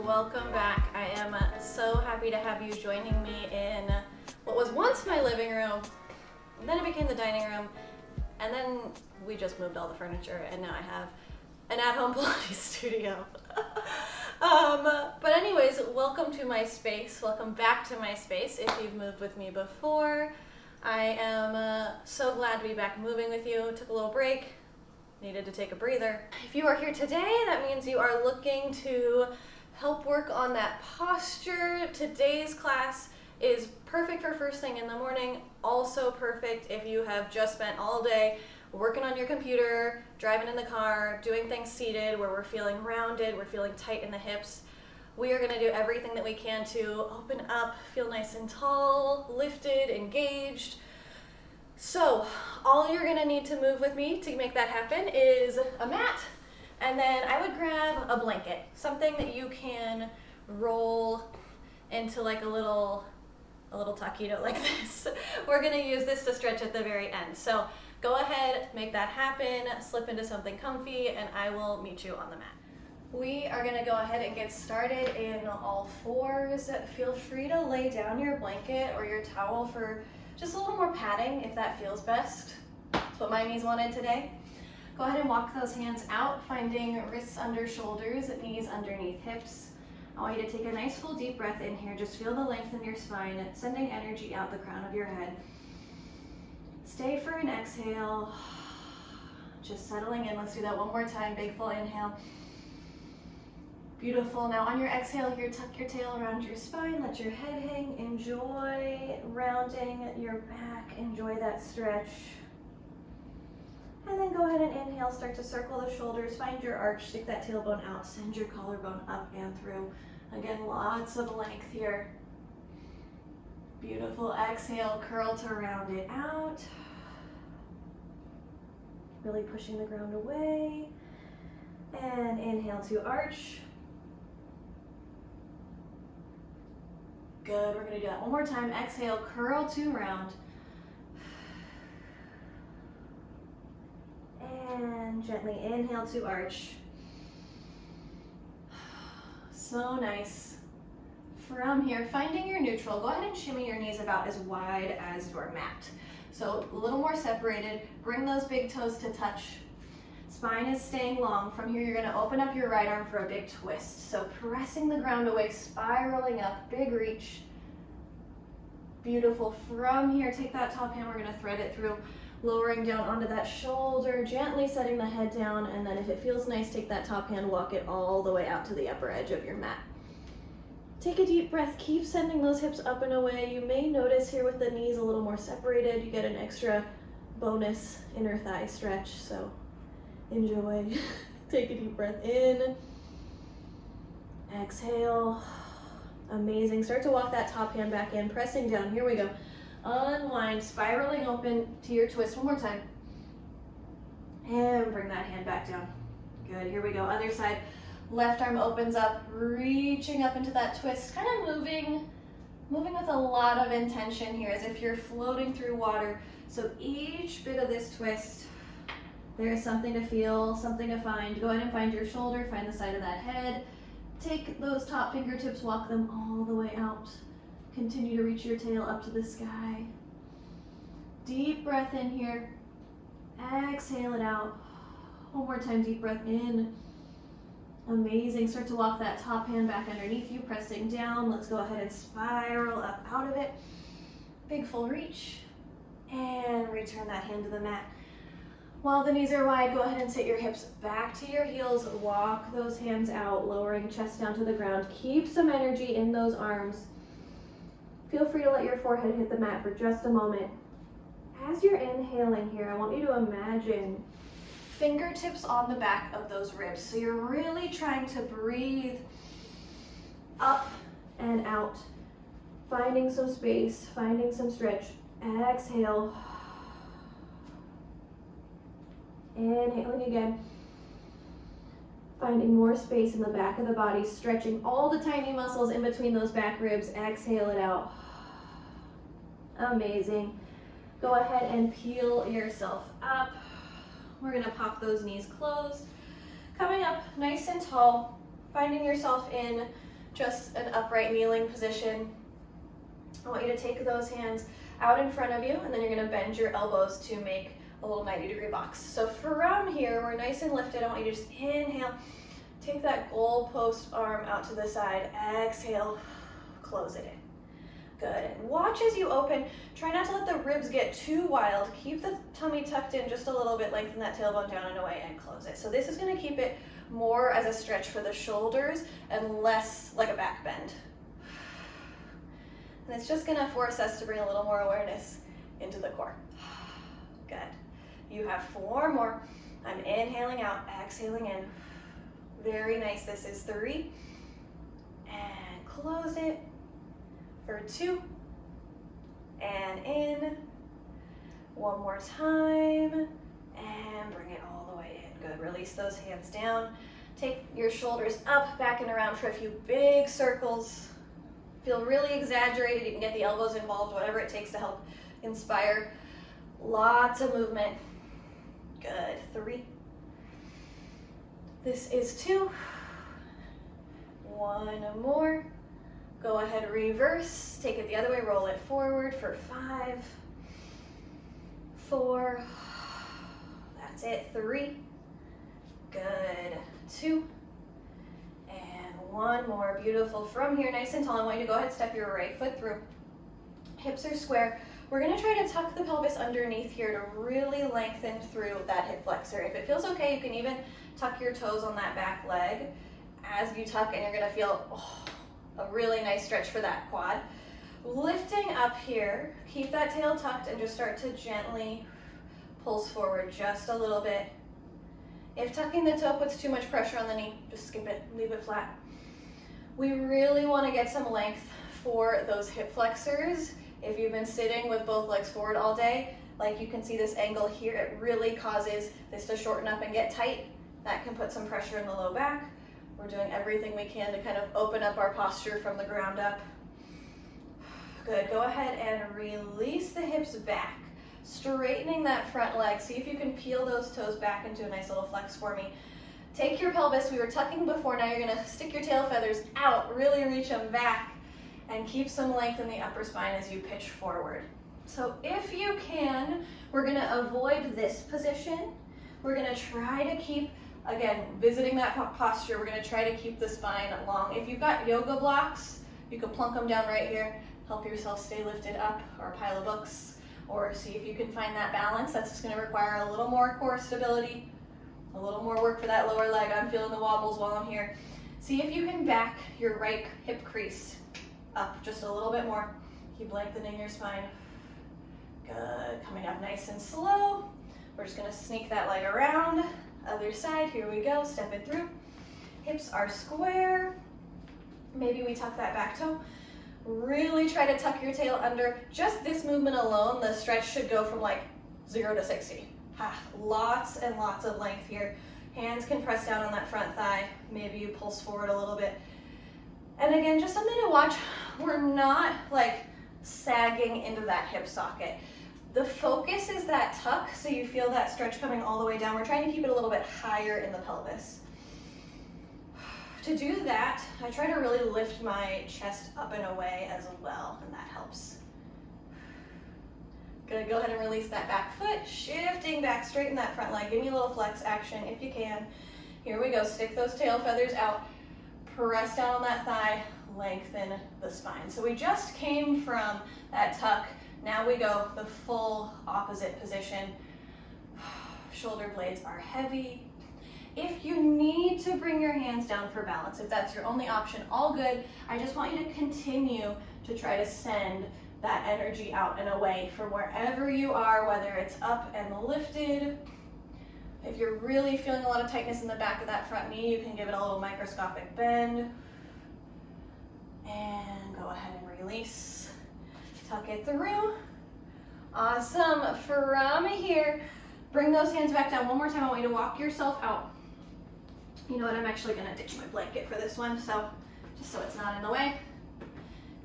welcome back. I am so happy to have you joining me in what was once my living room, and then it became the dining room, and then we just moved all the furniture, and now I have an at-home Pilates studio. But anyways, welcome to my space. Welcome back to my space if you've moved with me before. I am so glad to be back moving with you. Took a little break. Needed to take a breather. If you are here today, that means you are looking to help work on that posture. Today's class is perfect for first thing in the morning, also perfect if you have just spent all day working on your computer, driving in the car, doing things seated where we're feeling rounded, we're feeling tight in the hips. We are gonna do everything that we can to open up, feel nice and tall, lifted, engaged. So all you're gonna need to move with me to make that happen is a mat, and then I would grab a blanket, something that you can roll into like a little taquito like this. We're gonna use this to stretch at the very end. So go ahead, make that happen, slip into something comfy, and I will meet you on the mat. We are gonna go ahead and get started in all fours. Feel free to lay down your blanket or your towel for just a little more padding if that feels best. That's what my knees wanted today. Go ahead and walk those hands out, finding wrists under shoulders, knees underneath hips. I want you to take a nice full deep breath in here. Just feel the length in your spine, sending energy out the crown of your head. Stay for an exhale. Just settling in. Let's do that one more time. Big full inhale. Beautiful. Now on your exhale here, tuck your tail around your spine, let your head hang, enjoy rounding your back, enjoy that stretch. And then go ahead and inhale, start to circle the shoulders, find your arch, stick that tailbone out, send your collarbone up and through. Again, lots of length here. Beautiful. Exhale, curl to round it out. Really pushing the ground away. And inhale to arch. Good, we're gonna do that one more time. Exhale, curl to round. And gently inhale to arch. So nice. From here, finding your neutral, go ahead and shimmy your knees about as wide as your mat. So a little more separated, bring those big toes to touch. Spine is staying long. From here, you're gonna open up your right arm for a big twist. So pressing the ground away, spiraling up, big reach. Beautiful. From here, take that top hand, we're gonna thread it through, lowering down onto that shoulder, gently setting the head down, and then if it feels nice, take that top hand, walk it all the way out to the upper edge of your mat. Take a deep breath, keep sending those hips up and away. You may notice here with the knees a little more separated, you get an extra bonus inner thigh stretch, so enjoy. Take a deep breath in. Exhale. Amazing. Start to walk that top hand back in, pressing down. Here we go. Unwind, spiraling open to your twist. One more time. And bring that hand back down. Good. Here we go. Other side. Left arm opens up, reaching up into that twist. Kind of moving with a lot of intention here, as if you're floating through water. So each bit of this twist, there is something to feel, something to find. Go ahead and find your shoulder, find the side of that head. Take those top fingertips, walk them all the way out. Continue to reach your tail up to the sky. Deep breath in here. Exhale it out. One more time, deep breath in. Amazing. Start to walk that top hand back underneath you, pressing down. Let's go ahead and spiral up out of it. Big full reach. And return that hand to the mat. While the knees are wide, go ahead and sit your hips back to your heels. Walk those hands out, lowering chest down to the ground. Keep some energy in those arms. Feel free to let your forehead hit the mat for just a moment. As you're inhaling here, I want you to imagine fingertips on the back of those ribs. So you're really trying to breathe up and out, finding some space, finding some stretch. Exhale. Inhaling again. Finding more space in the back of the body, stretching all the tiny muscles in between those back ribs. Exhale it out. Amazing. Go ahead and peel yourself up. We're gonna pop those knees closed. Coming up nice and tall, finding yourself in just an upright kneeling position. I want you to take those hands out in front of you, and then you're gonna bend your elbows to make a little 90-degree box. So from here, we're nice and lifted. I want you to just inhale, take that goalpost arm out to the side, exhale, close it in. Good, and watch as you open. Try not to let the ribs get too wild. Keep the tummy tucked in just a little bit, lengthen that tailbone down and away, and close it. So this is gonna keep it more as a stretch for the shoulders and less like a back bend. And it's just gonna force us to bring a little more awareness into the core. Good. You have 4 more. I'm inhaling out, exhaling in. Very nice. This is 3. And close it for 2. And in. 1 more time. And bring it all the way in. Good. Release those hands down. Take your shoulders up, back and around for a few big circles. Feel really exaggerated. You can get the elbows involved, whatever it takes to help inspire. Lots of movement. Good. 3. This is 2. 1 more. Go ahead, reverse. Take it the other way, roll it forward for 5. 4. That's it. 3. Good. 2. And 1 more. Beautiful. From here, nice and tall, I want you to go ahead, step your right foot through. Hips are square. We're gonna try to tuck the pelvis underneath here to really lengthen through that hip flexor. If it feels okay, you can even tuck your toes on that back leg as you tuck, and you're gonna feel a really nice stretch for that quad. Lifting up here, keep that tail tucked and just start to gently pulse forward just a little bit. If tucking the toe puts too much pressure on the knee, just skip it, leave it flat. We really wanna get some length for those hip flexors. If you've been sitting with both legs forward all day, like you can see this angle here, it really causes this to shorten up and get tight. That can put some pressure in the low back. We're doing everything we can to kind of open up our posture from the ground up. Good, go ahead and release the hips back, straightening that front leg. See if you can peel those toes back into a nice little flex for me. Take your pelvis, we were tucking before, now you're gonna stick your tail feathers out, really reach them back, and keep some length in the upper spine as you pitch forward. So if you can, we're gonna avoid this position. We're gonna try to keep, again, visiting that posture, we're gonna try to keep the spine long. If you've got yoga blocks, you can plunk them down right here, help yourself stay lifted up, or a pile of books, or see if you can find that balance. That's just gonna require a little more core stability, a little more work for that lower leg. I'm feeling the wobbles while I'm here. See if you can back your right hip crease up just a little bit more. Keep lengthening your spine. Good, coming up nice and slow. We're just gonna sneak that leg around. Other side, here we go, step it through. Hips are square. Maybe we tuck that back toe. Really try to tuck your tail under. Just this movement alone, the stretch should go from like 0 to 60. Lots and lots of length here. Hands can press down on that front thigh. Maybe you pulse forward a little bit. And again, just something to watch. We're not like sagging into that hip socket. The focus is that tuck, so you feel that stretch coming all the way down. We're trying to keep it a little bit higher in the pelvis. To do that, I try to really lift my chest up and away as well, and that helps. Good, go ahead and release that back foot, shifting back, straighten that front leg. Give me a little flex action if you can. Here we go, stick those tail feathers out, press down on that thigh, lengthen the spine. So we just came from that tuck. Now we go the full opposite position. Shoulder blades are heavy. If you need to bring your hands down for balance, if that's your only option, all good. I just want you to continue to try to send that energy out and away from wherever you are, whether it's up and lifted. If you're really feeling a lot of tightness in the back of that front knee, you can give it a little microscopic bend. And go ahead and release. Tuck it through. Awesome. From here, bring those hands back down. One more time, I want you to walk yourself out. You know what, I'm actually gonna ditch my blanket for this one, so just so it's not in the way.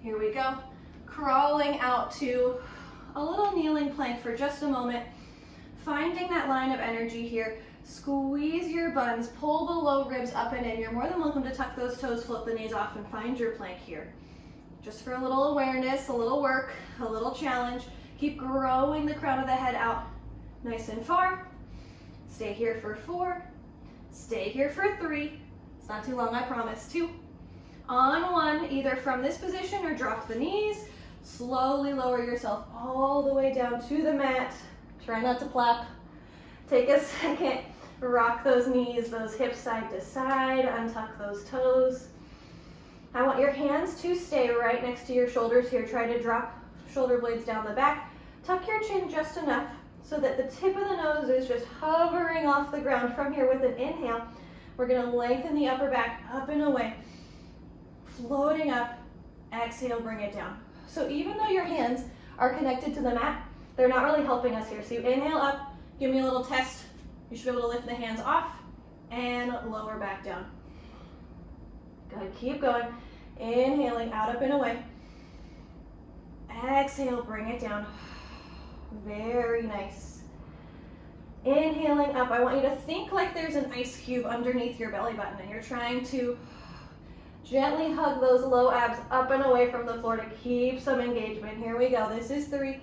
Here we go. Crawling out to a little kneeling plank for just a moment. finding that line of energy here. Squeeze your buns, pull the low ribs up and in. You're more than welcome to tuck those toes, flip the knees off, and find your plank here. Just for a little awareness, a little work, a little challenge. Keep growing the crown of the head out nice and far. Stay here for 4. Stay here for 3. It's not too long, I promise. 2. On 1, either from this position or drop the knees. Slowly lower yourself all the way down to the mat. Try not to plop. Take a second. Rock those knees, those hips side to side. Untuck those toes. I want your hands to stay right next to your shoulders here. Try to drop shoulder blades down the back. Tuck your chin just enough so that the tip of the nose is just hovering off the ground. From here with an inhale, we're going to lengthen the upper back up and away. Floating up. Exhale, bring it down. So even though your hands are connected to the mat, they're not really helping us here. So you inhale up, give me a little test. You should be able to lift the hands off and lower back down. Good, keep going. Inhaling out, up and away. Exhale, bring it down. Very nice. Inhaling up, I want you to think like there's an ice cube underneath your belly button and you're trying to gently hug those low abs up and away from the floor to keep some engagement. Here we go. This is 3.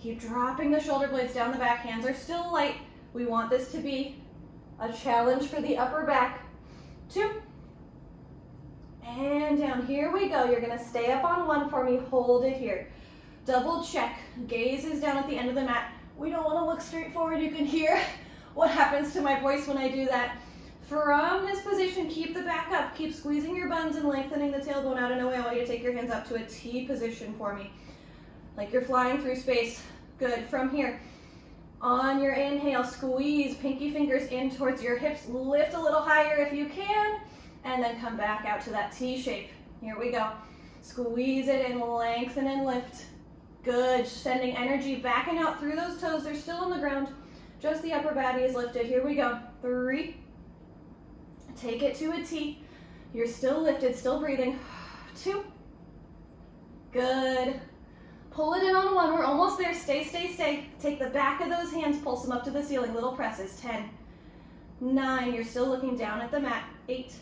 Keep dropping the shoulder blades down the back. Hands are still light. We want this to be a challenge for the upper back. 2. And down. Here we go. You're going to stay up on 1 for me. Hold it here. Double check. Gaze is down at the end of the mat. We don't want to look straight forward. You can hear what happens to my voice when I do that. From this position, keep the back up. Keep squeezing your buns and lengthening the tailbone out and away. I want you to take your hands up to a T position for me. Like you're flying through space. Good. From here, on your inhale, squeeze pinky fingers in towards your hips. Lift a little higher if you can, and then come back out to that T shape. Here we go. Squeeze it in, lengthen and lift. Good. Sending energy backing out through those toes. They're still on the ground. Just the upper body is lifted. Here we go. 3. Take it to a T. You're still lifted, still breathing. 2. Good. Pull it in on 1. We're almost there. Stay, stay, stay. Take the back of those hands, pulse them up to the ceiling. Little presses. 10. 9. You're still looking down at the mat. 8.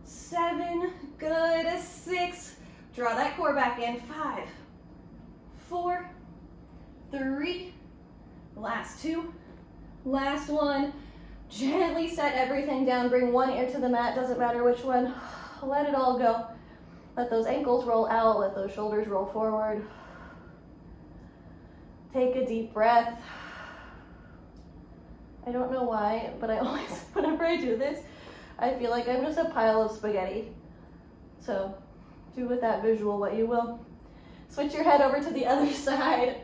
7. Good. 6. Draw that core back in. 5. 4. 3. Last 2. Last 1. Gently set everything down. Bring one ear to the mat. Doesn't matter which one. Let it all go. Let those ankles roll out. Let those shoulders roll forward. Take a deep breath. I don't know why, but I always, whenever I do this, I feel like I'm just a pile of spaghetti. So do with that visual what you will. Switch your head over to the other side.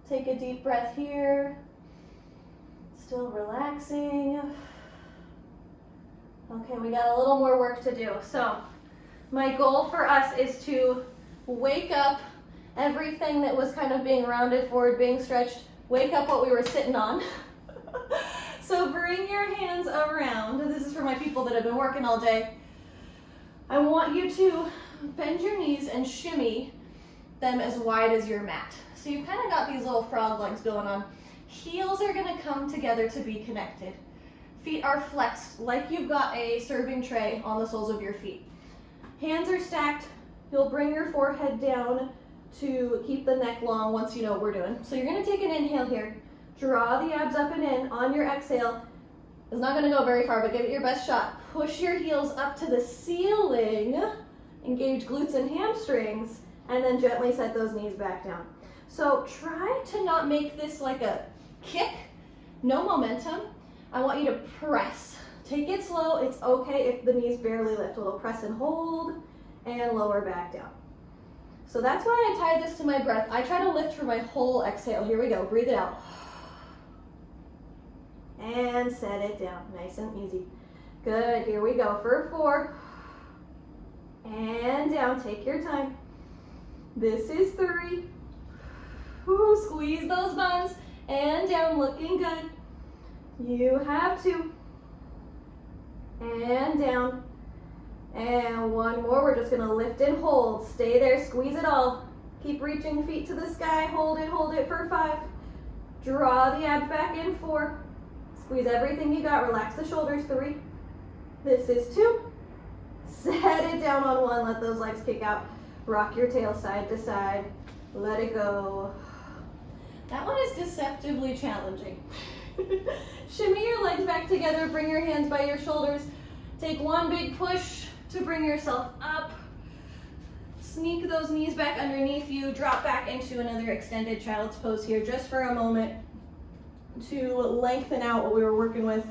Take a deep breath here. Still relaxing. Okay, we got a little more work to do. So my goal for us is to wake up everything that was kind of being rounded forward, being stretched, wake up what we were sitting on. So bring your hands around. This is for my people that have been working all day. I want you to bend your knees and shimmy them as wide as your mat. So you've kind of got these little frog legs going on. Heels are going to come together to be connected. Feet are flexed like you've got a serving tray on the soles of your feet. Hands are stacked. You'll bring your forehead down to keep the neck long once you know what we're doing. So you're going to take an inhale here. Draw the abs up and in. On your exhale, it's not going to go very far, but give it your best shot. Push your heels up to the ceiling. Engage glutes and hamstrings, and then gently set those knees back down. So try to not make this like a kick. No momentum. I want you to press. Take it slow. It's okay if the knees barely lift. A little press and hold, and lower back down. So that's why I tie this to my breath. I try to lift for my whole exhale. Here we go. Breathe it out. And set it down. Nice and easy. Good. Here we go for 4. And down. Take your time. This is 3. Ooh, squeeze those buns. And down. Looking good. You have 2. And down. And 1 more. We're just going to lift and hold. Stay there. Squeeze it all. Keep reaching feet to the sky. Hold it for 5. Draw the abs back in. 4. Squeeze everything you got. Relax the shoulders. 3. This is 2. Set it down on 1. Let those legs kick out. Rock your tail side to side. Let it go. That one is deceptively challenging. Shimmy your legs back together. Bring your hands by your shoulders. Take one big push to bring yourself up. Sneak those knees back underneath you. Drop back into another extended child's pose here just for a moment to lengthen out what we were working with.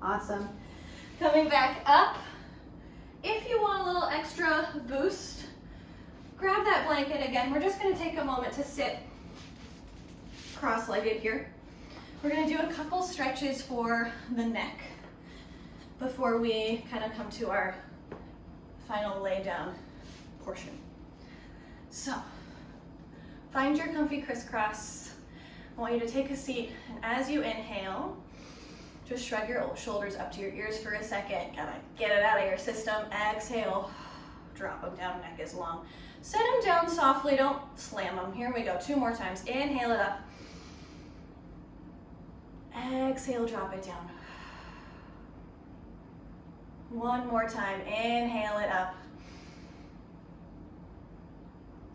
Awesome. Coming back up. If you want a little extra boost, grab that blanket again. We're just going to take a moment to sit cross-legged here. We're going to do a couple stretches for the neck before we kind of come to our final lay down portion. So, find your comfy crisscross. I want you to take a seat, and as you inhale, just shrug your shoulders up to your ears for a second. Kind of get it out of your system. Exhale, drop them down, neck is long. Set them down softly, don't slam them. Here we go, 2 more times. Inhale it up. Exhale, drop it down. 1 more time, inhale it up.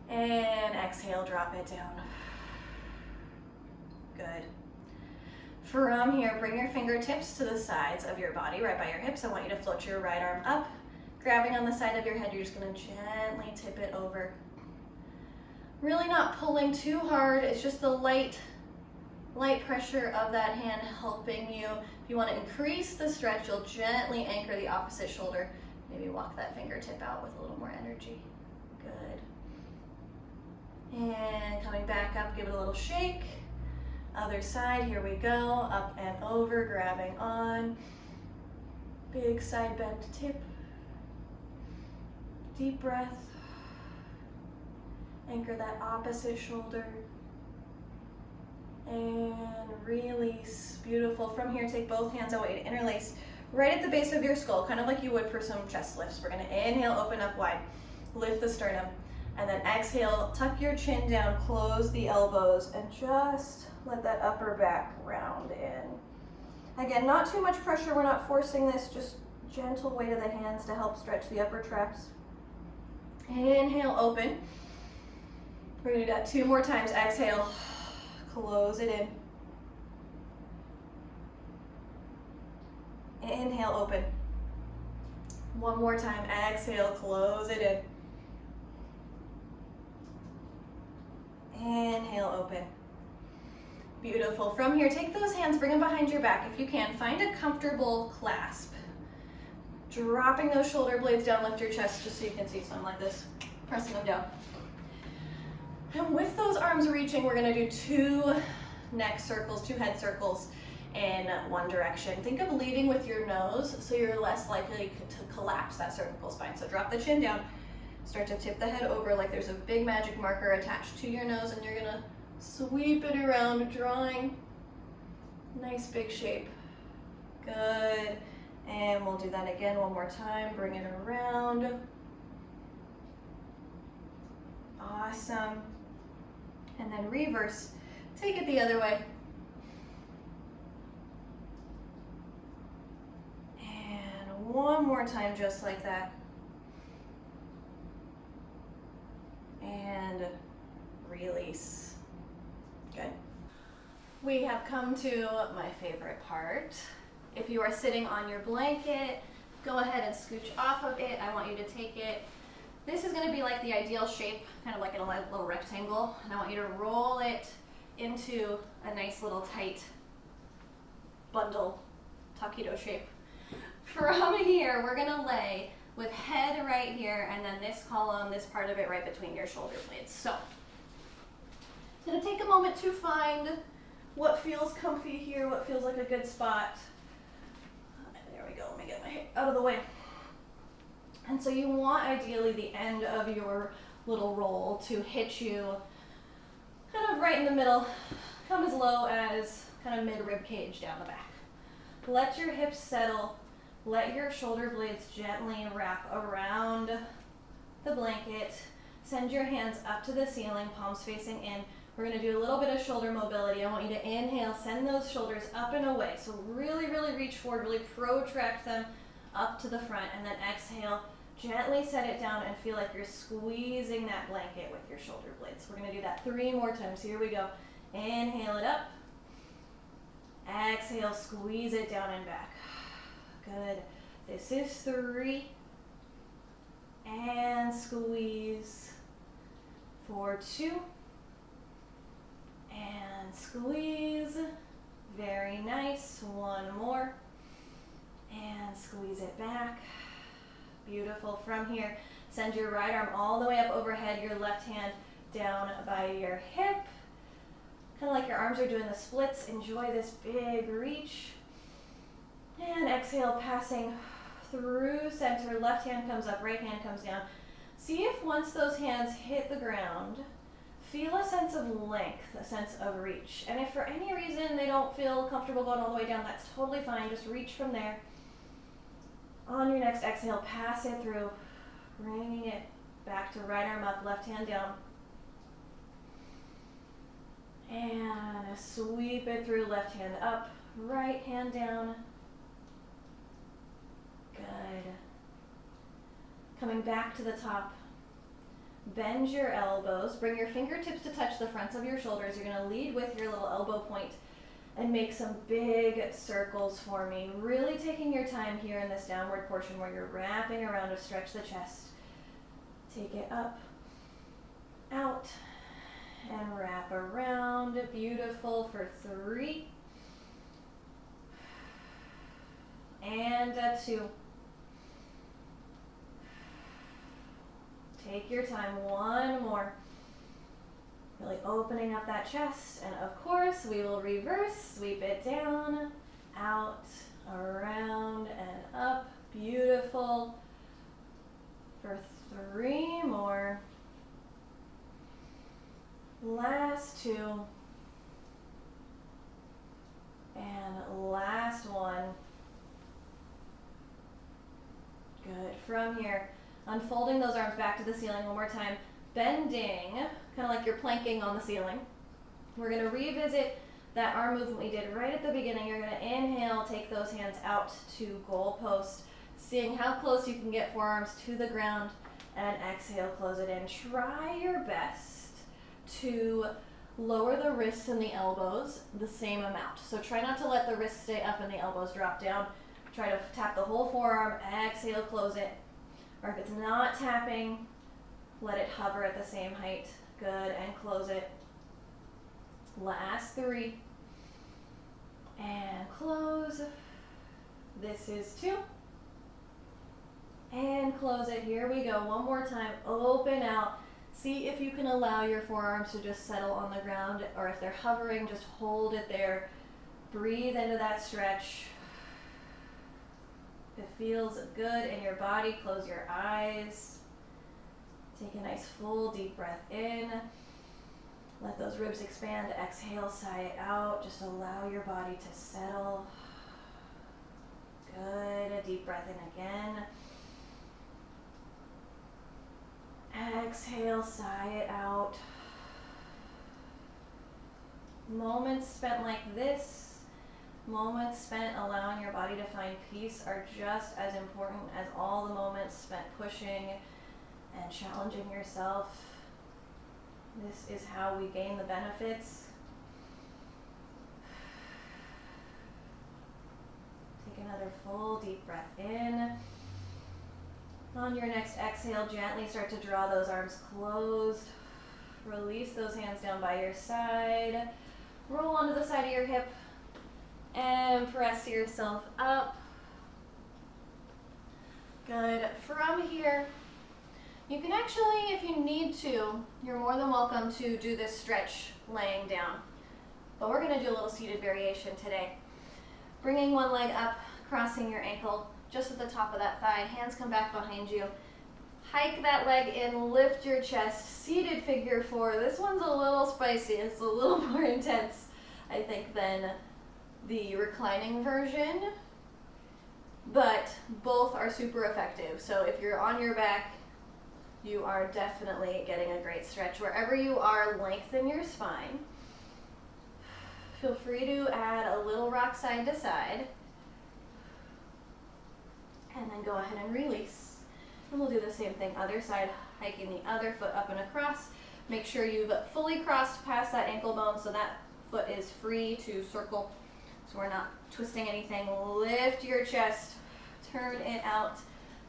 And exhale, drop it down. Good. From here, bring your fingertips to the sides of your body, right by your hips. I want you to float your right arm up. Grabbing on the side of your head, you're just gonna gently tip it over. Really not pulling too hard, it's just the light pressure of that hand helping you. If you want to increase the stretch, you'll gently anchor the opposite shoulder. Maybe walk that fingertip out with a little more energy. Good. And coming back up, give it a little shake. Other side, here we go. Up and over, grabbing on. Big side bend tip. Deep breath. Anchor that opposite shoulder. And release. Beautiful. From here, take both hands. I want you to interlace right at the base of your skull, kind of like you would for some chest lifts. We're going to inhale, open up wide, lift the sternum, and then exhale, tuck your chin down, close the elbows, and just let that upper back round in. Again, not too much pressure. We're not forcing this, just gentle weight of the hands to help stretch the upper traps. Inhale, open. We're going to do that 2 more times. Exhale. Close it in. Inhale, open. 1 more time. Exhale, close it in. Inhale, open. Beautiful. From here, take those hands, bring them behind your back. If you can, find a comfortable clasp. Dropping those shoulder blades down, lift your chest just so you can see some like this. Pressing them down. And with those arms reaching, we're going to do 2 neck circles, 2 head circles in one direction. Think of leading with your nose so you're less likely to collapse that cervical spine. So drop the chin down, start to tip the head over like there's a big magic marker attached to your nose, and you're going to sweep it around, drawing nice big shape. Good. And we'll do that again 1 more time. Bring it around. Awesome. And then reverse. Take it the other way. And 1 more time just like that. And release. Good. We have come to my favorite part. If you are sitting on your blanket, go ahead and scooch off of it. I want you to take it. This is going to be like the ideal shape, kind of like in a little rectangle, and I want you to roll it into a nice little tight bundle, taquito shape. From here, we're going to lay with head right here, and then this column, this part of it right between your shoulder blades. So, it's going to take a moment to find what feels comfy here, what feels like a good spot. There we go, let me get my hair out of the way. And so you want ideally the end of your little roll to hit you kind of right in the middle, come as low as kind of mid-rib cage down the back. Let your hips settle, let your shoulder blades gently wrap around the blanket. Send your hands up to the ceiling, palms facing in. We're going to do a little bit of shoulder mobility. I want you to inhale, send those shoulders up and away. So really, really reach forward, really protract them up to the front, and then exhale. Gently set it down and feel like you're squeezing that blanket with your shoulder blades. We're going to do that 3 more times. Here we go. Inhale it up. Exhale, squeeze it down and back. Good. This is 3. And squeeze. For 2. And squeeze. Very nice. 1 more. And squeeze it back. Beautiful. From here, send your right arm all the way up overhead, your left hand down by your hip. Kind of like your arms are doing the splits. Enjoy this big reach. And exhale, passing through center. Left hand comes up, right hand comes down. See if once those hands hit the ground, feel a sense of length, a sense of reach. And if for any reason they don't feel comfortable going all the way down, that's totally fine. Just reach from there. On your next exhale, pass it through, bringing it back to right arm up, left hand down. And sweep it through, left hand up, right hand down. Good. Coming back to the top, bend your elbows, bring your fingertips to touch the fronts of your shoulders. You're going to lead with your little elbow point and make some big circles for me. Really taking your time here in this downward portion where you're wrapping around to stretch the chest. Take it up, out, and wrap around. Beautiful for 3. And 2. Take your time. 1 more. Really opening up that chest, and of course we will reverse, sweep it down, out, around, and up. Beautiful. For 3 more. Last 2. And last 1. Good. From here, unfolding those arms back to the ceiling one more time. Bending, kind of like you're planking on the ceiling. We're going to revisit that arm movement we did right at the beginning. You're going to inhale, take those hands out to goalpost, seeing how close you can get forearms to the ground, and exhale, close it in. Try your best to lower the wrists and the elbows the same amount. So try not to let the wrists stay up and the elbows drop down. Try to tap the whole forearm, exhale, close it. Or if it's not tapping, let it hover at the same height. Good, and close it. Last 3. And close. This is 2. And close it. Here we go. One more time. Open out. See if you can allow your forearms to just settle on the ground, or if they're hovering, just hold it there. Breathe into that stretch. If it feels good in your body, close your eyes. Take a nice full deep breath in. Let those ribs expand. Exhale, sigh it out. Just allow your body to settle. Good. A deep breath in again. Exhale, sigh it out. Moments spent like this, moments spent allowing your body to find peace, are just as important as all the moments spent pushing and challenging yourself. This is how we gain the benefits. Take another full deep breath in. On your next exhale, gently start to draw those arms closed. Release those hands down by your side. Roll onto the side of your hip and press yourself up. Good. From here, you can actually, if you need to, you're more than welcome to do this stretch laying down. But we're going to do a little seated variation today. Bringing one leg up, crossing your ankle just at the top of that thigh. Hands come back behind you. Hike that leg in, lift your chest. Seated figure 4. This one's a little spicy. It's a little more intense, I think, than the reclining version. But both are super effective. So if you're on your back, you are definitely getting a great stretch. Wherever you are, lengthen your spine. Feel free to add a little rock side to side. And then go ahead and release. And we'll do the same thing, other side, hiking the other foot up and across. Make sure you've fully crossed past that ankle bone so that foot is free to circle. So we're not twisting anything. Lift your chest, turn it out.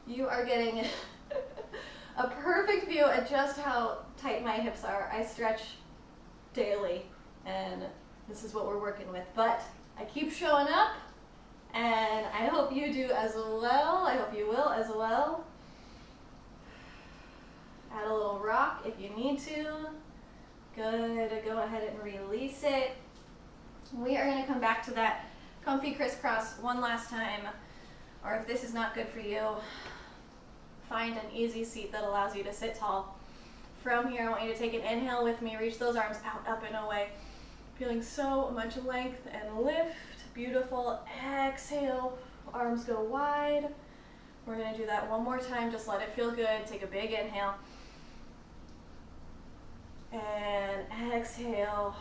You are getting a perfect view at just how tight my hips are. I stretch daily, and this is what we're working with. But I keep showing up, and I hope you do as well. I hope you will as well. Add a little rock if you need to. Good. Go ahead and release it. We are going to come back to that comfy crisscross one last time. Or if this is not good for you, find an easy seat that allows you to sit tall. From here, I want you to take an inhale with me. Reach those arms out, up, and away. Feeling so much length and lift. Beautiful. Exhale. Arms go wide. We're going to do that one more time. Just let it feel good. Take a big inhale. And exhale.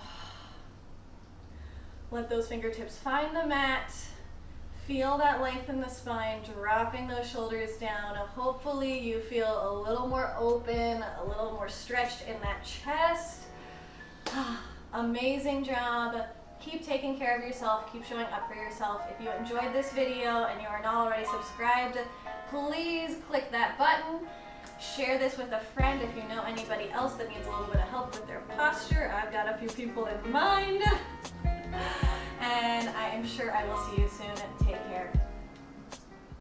Let those fingertips find the mat. Feel that length in the spine, dropping those shoulders down. Hopefully you feel a little more open, a little more stretched in that chest. Amazing job. Keep taking care of yourself. Keep showing up for yourself. If you enjoyed this video and you are not already subscribed, please click that button. Share this with a friend if you know anybody else that needs a little bit of help with their posture. I've got a few people in mind. And I am sure I will see you soon.